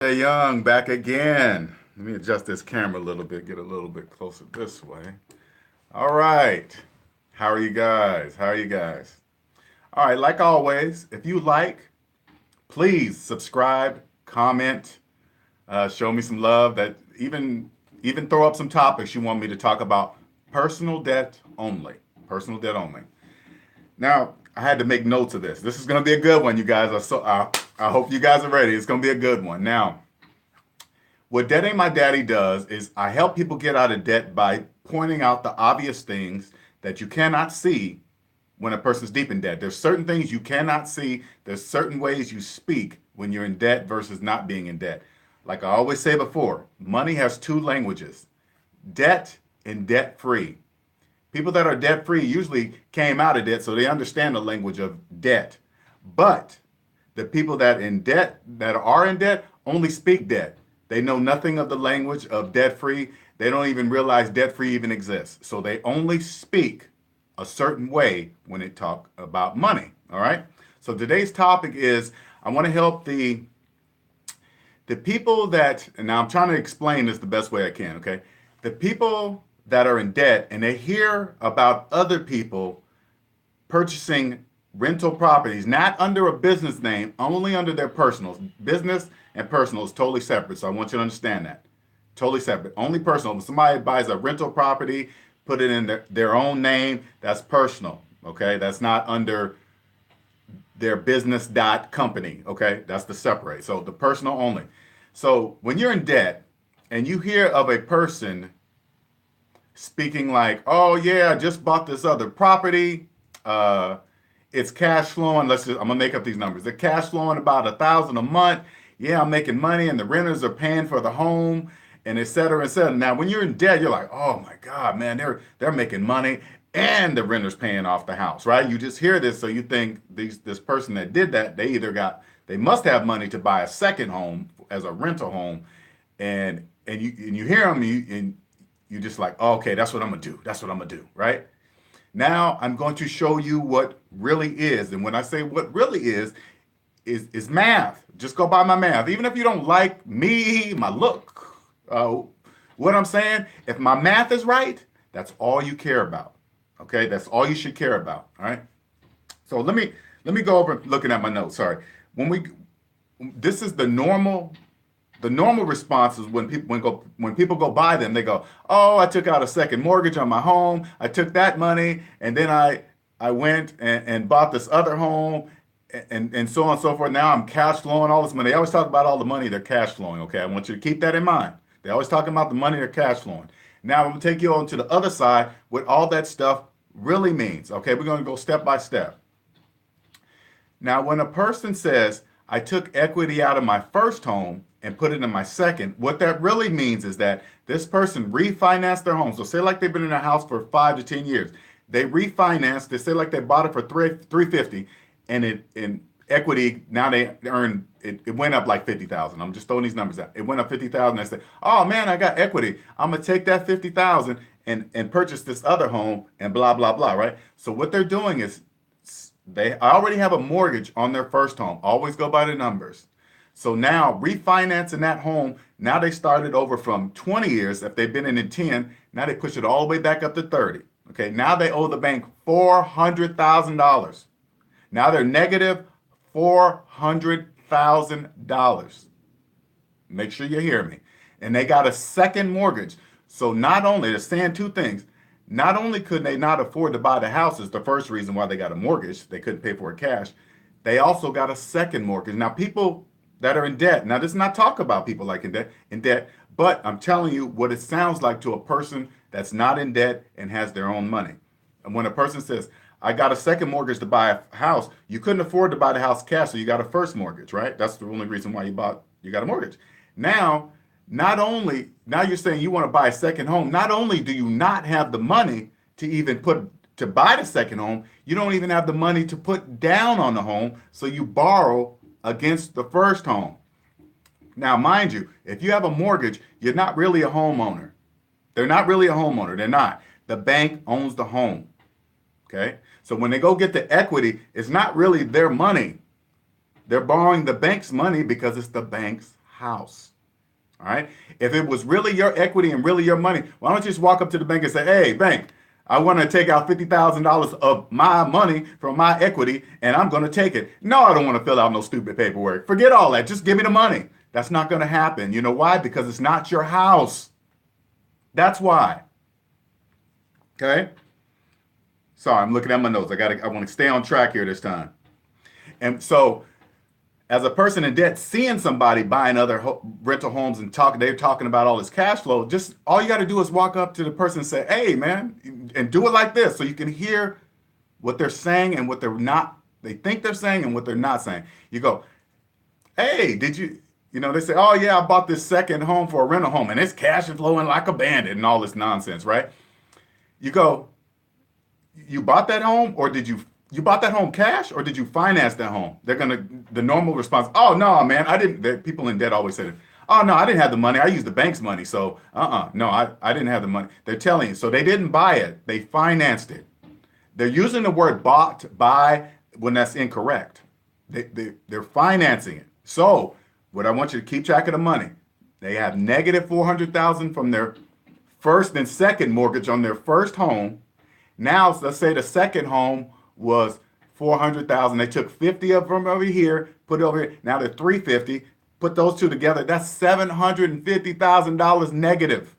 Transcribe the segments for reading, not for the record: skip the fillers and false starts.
Hey Young, back again. Let me adjust this camera a little bit, get a little bit closer this way. All right. How are you guys? How are you guys? All right, like always, if you like, please subscribe, comment, show me some love. That even throw up some topics you want me to talk about. Personal debt only. Personal debt only. Now, I had to make notes of this. This is going to be a good one, you guys. I hope you guys are ready. It's going to be a good one. Now, what Debt Ain't My Daddy does is I help people get out of debt by pointing out the obvious things that you cannot see when a person's deep in debt. There's certain things you cannot see. There's certain ways you speak when you're in debt versus not being in debt. Like I always say before, money has two languages: debt and debt free. People that are debt free usually came out of debt, so they understand the language of debt. But the people that are in debt only speak debt. They know nothing of the language of debt free. They don't even realize debt free even exists. So they only speak a certain way when they talk about money. All right. So today's topic is I want to help the people that, and now I'm trying to explain this the best way I can. Okay. The people that are in debt and they hear about other people purchasing rental properties, not under a business name, only under their personals. Business and personal is totally separate. So I want you to understand that. Totally separate. Only personal. When somebody buys a rental property, put it in their own name, that's personal. Okay. That's not under their business dot company. Okay. That's the separate. So the personal only. So when you're in debt and you hear of a person speaking like, oh yeah, I just bought this other property. Uh, it's cash flowing. I'm gonna make up these numbers. They're cash flowing about 1,000 a month. Yeah, I'm making money, and the renters are paying for the home, and et cetera, et cetera. Now, when you're in debt, you're like, oh my God, man, they're making money, and the renter's paying off the house, right? You just hear this, so you think this person that did that, they must have money to buy a second home as a rental home, and you hear them, and you just like, oh, okay, that's what I'm gonna do. That's what I'm gonna do, right? Now I'm going to show you what really is. And when I say what really is math. Just go by my math. Even if you don't like me, my look, what I'm saying, if my math is right, that's all you care about. Okay, that's all you should care about. All right. So let me go over looking at my notes. Sorry. When we this is the normal response is when people go buy them, they go, "Oh, I took out a second mortgage on my home. I took that money, and then I went and bought this other home, and so on and so forth. Now I'm cash flowing all this money." They always talk about all the money they're cash flowing. Okay, I want you to keep that in mind. They always talking about the money they're cash flowing. Now I'm gonna take you on to the other side, what all that stuff really means. Okay, we're gonna go step by step. Now, when a person says, I took equity out of my first home and put it in my second, what that really means is that this person refinanced their home. So say like they've been in a house for 5 to 10 years. They refinanced, they say like they bought it for 350 and it in equity, now they earn it went up like 50,000. I'm just throwing these numbers out. It went up 50,000. I said, oh man, I got equity. I'm gonna take that 50,000 and purchase this other home and blah blah blah, right? So what they're doing is they already have a mortgage on their first home. Always go by the numbers. So now refinancing that home, now they started over from 20 years. If they've been in it 10, now they push it all the way back up to 30. Okay, now they owe the bank $400,000. Now they're negative $400,000. Make sure you hear me. And they got a second mortgage. So not only, they're saying two things. Not only could they not afford to buy the house, is the first reason why they got a mortgage. They couldn't pay for it cash. They also got a second mortgage. Now, people that are in debt, now this is not talk about people like in debt, but I'm telling you what it sounds like to a person that's not in debt and has their own money. And when a person says, I got a second mortgage to buy a house, you couldn't afford to buy the house cash, so you got a first mortgage, right? That's the only reason why you got a mortgage. Now, not only now you're saying you want to buy a second home, not only do you not have the money to even put to buy the second home, you don't even have the money to put down on the home, so you borrow against the first home. Now, mind you, if you have a mortgage, you're not really a homeowner. They're not really a homeowner. They're not. The bank owns the home. Okay? So when they go get the equity, it's not really their money. They're borrowing the bank's money because it's the bank's house. All right. If it was really your equity and really your money, why don't you just walk up to the bank and say, hey, bank, I want to take out $50,000 of my money from my equity and I'm going to take it. No, I don't want to fill out no stupid paperwork. Forget all that. Just give me the money. That's not going to happen. You know why? Because it's not your house. That's why. Okay. Sorry, I'm looking at my notes. I want to stay on track here this time. And so, as a person in debt, seeing somebody buying other rental homes and they're talking about all this cash flow, just all you got to do is walk up to the person and say, hey, man, and do it like this so you can hear what they're saying and what they think they're saying and what they're not saying. You go, hey, they say, oh, yeah, I bought this second home for a rental home and it's cash flowing like a bandit and all this nonsense, right? You go, you bought that home or did you bought that home cash or did you finance that home? The normal response, oh, no, man, I didn't. People in debt always say, oh, no, I didn't have the money. I used the bank's money. So, no, I didn't have the money. They're telling you. So they didn't buy it. They financed it. They're using the word bought, buy, when that's incorrect. They're financing it. So what I want you to keep track of the money. They have negative $400,000 from their first and second mortgage on their first home. Now, let's say the second home was $400,000. They took 50 of them over here, put it over here. Now they're 350. Put those two together. That's $750,000 negative.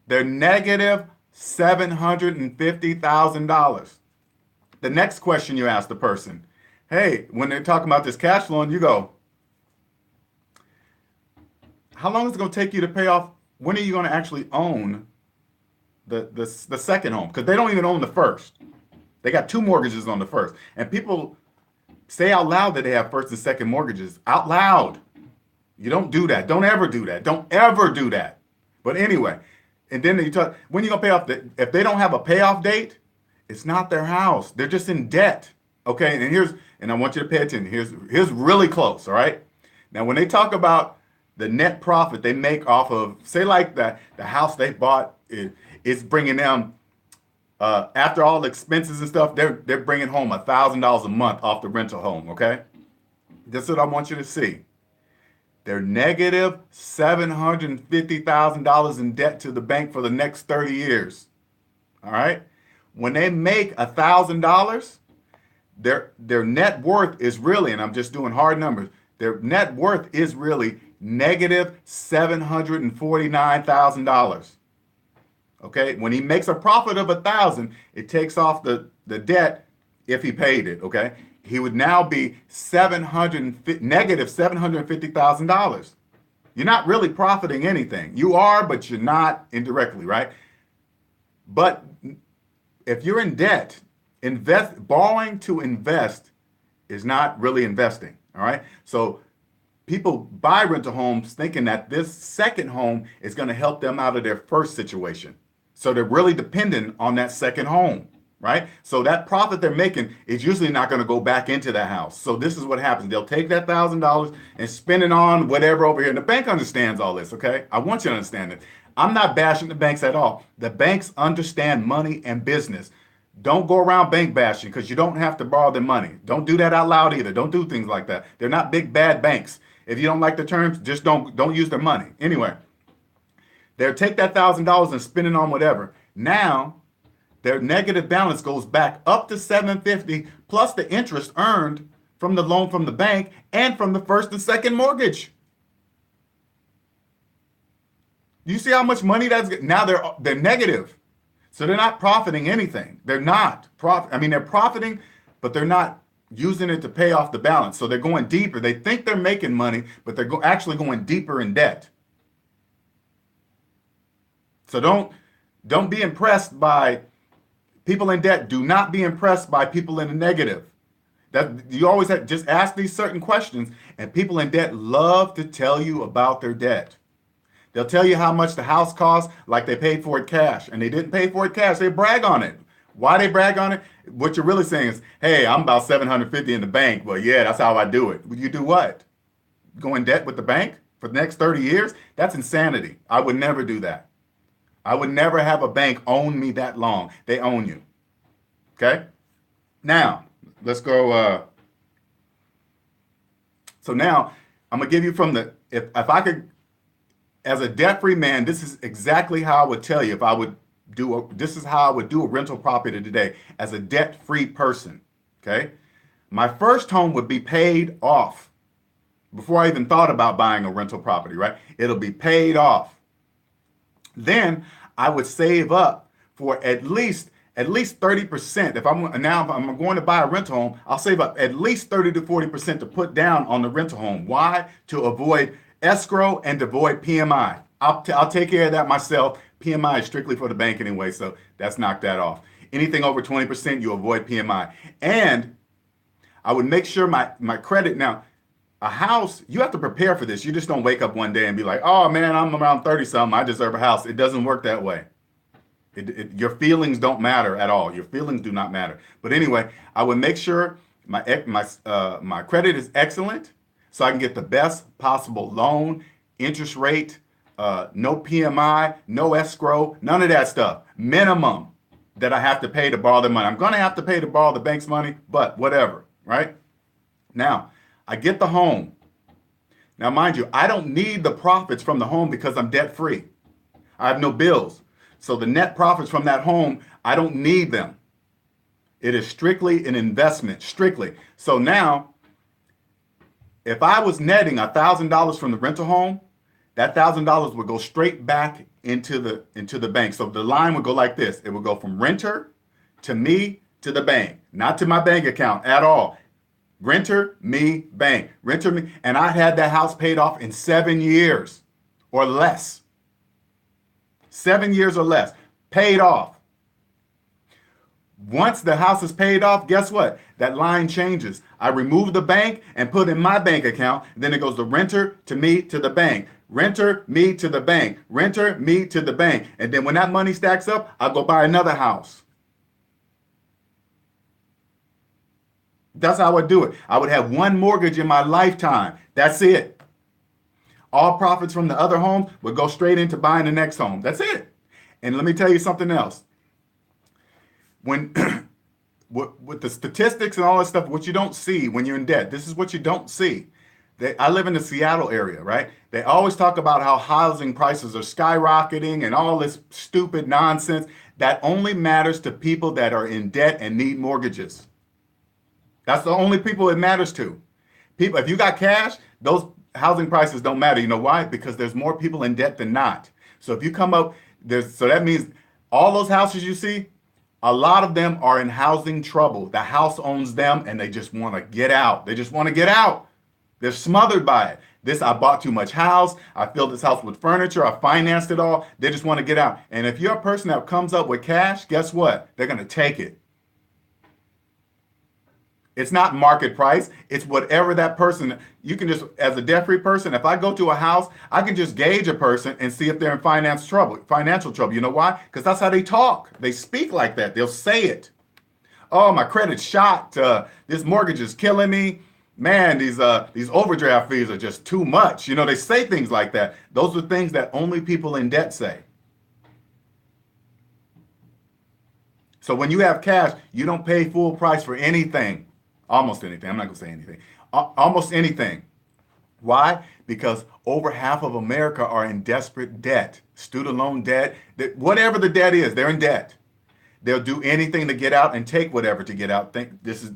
They're negative $750,000. The next question you ask the person, hey, when they're talking about this cash flow, and you go, how long is it going to take you to pay off? When are you going to actually own the second home? Because they don't even own the first. They got two mortgages on the first. And people say out loud that they have first and second mortgages. Out loud. You don't do that. Don't ever do that. Don't ever do that. But anyway, and then you talk, when you going to pay off? If they don't have a payoff date, it's not their house. They're just in debt. Okay, and I want you to pay attention. Here's really close, all right? Now, when they talk about the net profit they make off of, say like the house they bought, it's bringing them, after all the expenses and stuff, they're bringing home $1,000 a month off the rental home, okay? This is what I want you to see. They're negative $750,000 in debt to the bank for the next 30 years, all right? When they make $1,000, their net worth is really, and I'm just doing hard numbers, their net worth is really negative $749,000. Okay, when he makes a profit of $1,000, it takes off the debt if he paid it. Okay, he would now be negative $750,000. You're not really profiting anything. You are, but you're not indirectly, right? But if you're in debt, borrowing to invest is not really investing. All right, so people buy rental homes thinking that this second home is going to help them out of their first situation. So they're really dependent on that second home, right? So that profit they're making is usually not going to go back into the house. So this is what happens. They'll take that $1,000 and spend it on whatever over here. And the bank understands all this, okay? I want you to understand it. I'm not bashing the banks at all. The banks understand money and business. Don't go around bank bashing because you don't have to borrow their money. Don't do that out loud either. Don't do things like that. They're not big bad banks. If you don't like the terms, just don't use their money. Anyway, they'll take that $1,000 and spend it on whatever. Now, their negative balance goes back up to $750 plus the interest earned from the loan from the bank and from the first and second mortgage. You see how much money that's now they're negative. So they're not profiting anything. They're not they're profiting, but they're not using it to pay off the balance. So they're going deeper. They think they're making money, but they're actually going deeper in debt. So don't be impressed by people in debt. Do not be impressed by people in the negative. That you always have just ask these certain questions, and people in debt love to tell you about their debt. They'll tell you how much the house costs, like they paid for it cash, and they didn't pay for it cash. They brag on it. Why they brag on it? What you're really saying is, hey, I'm about 750 in the bank. Well, yeah, that's how I do it. You do what? Go in debt with the bank for the next 30 years? That's insanity. I would never do that. I would never have a bank own me that long. They own you. Okay? Now, let's go. So now, I'm gonna give you from the if I could, as a debt-free man, this is exactly how I would tell you if I would this is how I would do a rental property today as a debt-free person. Okay, my first home would be paid off before I even thought about buying a rental property. Right, it'll be paid off. Then I would save up for at least 30%. If I'm going to buy a rental home, I'll save up at least 30 to 40% to put down on the rental home. Why? To avoid escrow and to avoid PMI. I'll take care of that myself. PMI is strictly for the bank anyway, so that's knocked that off. Anything over 20%, you avoid PMI. And I would make sure my credit. Now, a house, you have to prepare for this. You just don't wake up one day and be like, oh man, I'm around 30 something, I deserve a house. It doesn't work that way. Your feelings don't matter at all. Your feelings do not matter. But anyway, I would make sure my credit is excellent, so I can get the best possible loan, interest rate, no PMI, no escrow, none of that stuff. Minimum that I have to pay to borrow the money. I'm going to have to pay to borrow the bank's money, but whatever, right? Now, I get the home. Now, mind you, I don't need the profits from the home because I'm debt free. I have no bills. So the net profits from that home, I don't need them. It is strictly an investment, strictly. So now, if I was netting $1,000 from the rental home, that $1,000 would go straight back into the bank. So the line would go like this. It would go from renter to me to the bank, not to my bank account at all. Renter, me, bank. Renter, me. And I had that house paid off in 7 years or less. 7 years or less. Paid off. Once the house is paid off, guess what? That line changes. I remove the bank and put in my bank account. Then it goes the renter to me to the bank. Renter, me to the bank. Renter, me to the bank. And then when that money stacks up, I'll go buy another house. That's how I would do it. I would have one mortgage in my lifetime. That's it. All profits from the other home would go straight into buying the next home. That's it. And let me tell you something else. When with the statistics and all that stuff, what you don't see when you're in debt, this is what you don't see. I live in the Seattle area, right? They always talk about how housing prices are skyrocketing and all this stupid nonsense. That only matters to people that are in debt and need mortgages. That's the only people it matters to. People, if you got cash, those housing prices don't matter. You know why? Because there's more people in debt than not. So if you come up, so that means all those houses you see, a lot of them are in housing trouble. The house owns them and they just want to get out. They just want to get out. They're smothered by it. I bought too much house. I filled this house with furniture. I financed it all. They just want to get out. And if you're a person that comes up with cash, guess what? They're going to take it. It's not market price. It's whatever that person, you can just, as a debt-free person, if I go to a house, I can just gauge a person and see if they're in financial trouble. You know why? Because that's how they talk. They speak like that. They'll say it. Oh, my credit's shot. This mortgage is killing me. Man, these overdraft fees are just too much. You know, they say things like that. Those are things that only people in debt say. So when you have cash, you don't pay full price for anything. Almost anything. I'm not going to say anything. Almost anything. Why? Because over half of America are in desperate debt. Student loan debt. Whatever the debt is, they're in debt. They'll do anything to get out and take whatever to get out. Think this is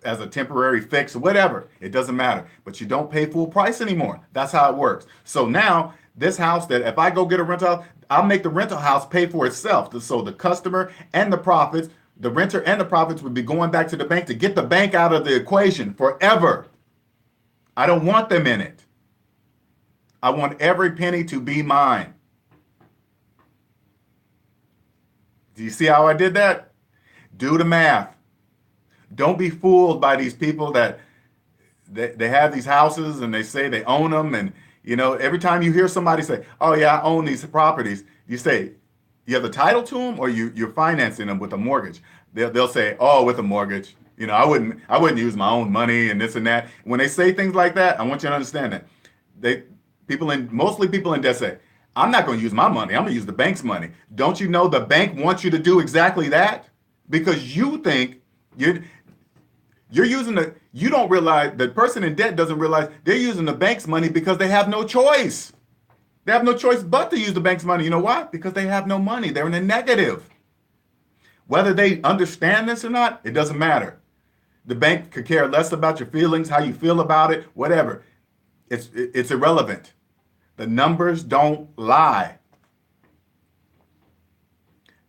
as a temporary fix, whatever. It doesn't matter. But you don't pay full price anymore. That's how it works. So now this house that if I go get a rental house, I'll make the rental house pay for itself. So the customer and the profits, the renter and the profits would be going back to the bank to get the bank out of the equation forever. I don't want them in it. I want every penny to be mine. Do you see how I did that? Do the math. Don't be fooled by these people that they have these houses and they say they own them. And, you know, every time you hear somebody say, oh, yeah, I own these properties, you say, you have the title to them or you're financing them with a mortgage. They'll say, oh, with a mortgage. You know, I wouldn't use my own money and this and that. When they say things like that, I want you to understand that mostly people in debt say, I'm not going to use my money. I'm going to use the bank's money. Don't you know the bank wants you to do exactly that? Because you think You don't realize, the person in debt doesn't realize they're using the bank's money because they have no choice. They have no choice but to use the bank's money. You know why? Because they have no money. They're in a negative. Whether they understand this or not, it doesn't matter. The bank could care less about your feelings, how you feel about it, whatever. It's irrelevant. The numbers don't lie.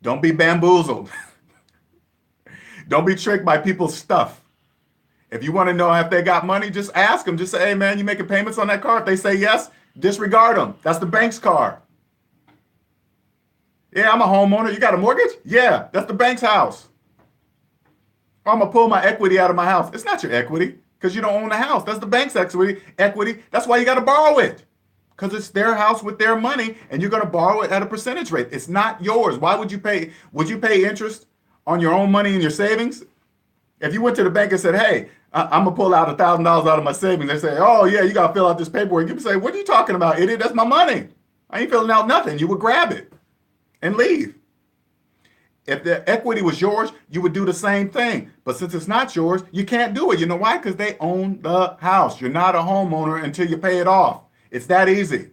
Don't be bamboozled. Don't be tricked by people's stuff. If you want to know if they got money, just ask them. Just say, hey, man, you making payments on that car? If they say yes, disregard them. That's the bank's car. Yeah, I'm a homeowner. You got a mortgage? Yeah, that's the bank's house. I'm going to pull my equity out of my house. It's not your equity because you don't own the house. That's the bank's equity. That's why you got to borrow it, because it's their house with their money, and you're going to borrow it at a percentage rate. It's not yours. Why would you pay? Would you pay interest on your own money in your savings? If you went to the bank and said, hey, I'm going to pull out $1,000 out of my savings, they say, oh, yeah, you got to fill out this paperwork. You can say, what are you talking about, idiot? That's my money. I ain't filling out nothing. You would grab it and leave. If the equity was yours, you would do the same thing. But since it's not yours, you can't do it. You know why? Because they own the house. You're not a homeowner until you pay it off. It's that easy.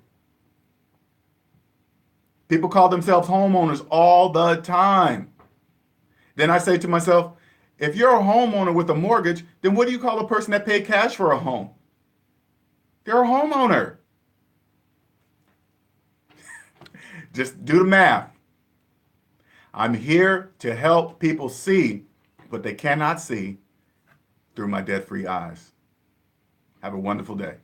People call themselves homeowners all the time. Then I say to myself, if you're a homeowner with a mortgage, then what do you call a person that paid cash for a home? They're a homeowner. Just do the math. I'm here to help people see what they cannot see through my debt-free eyes. Have a wonderful day.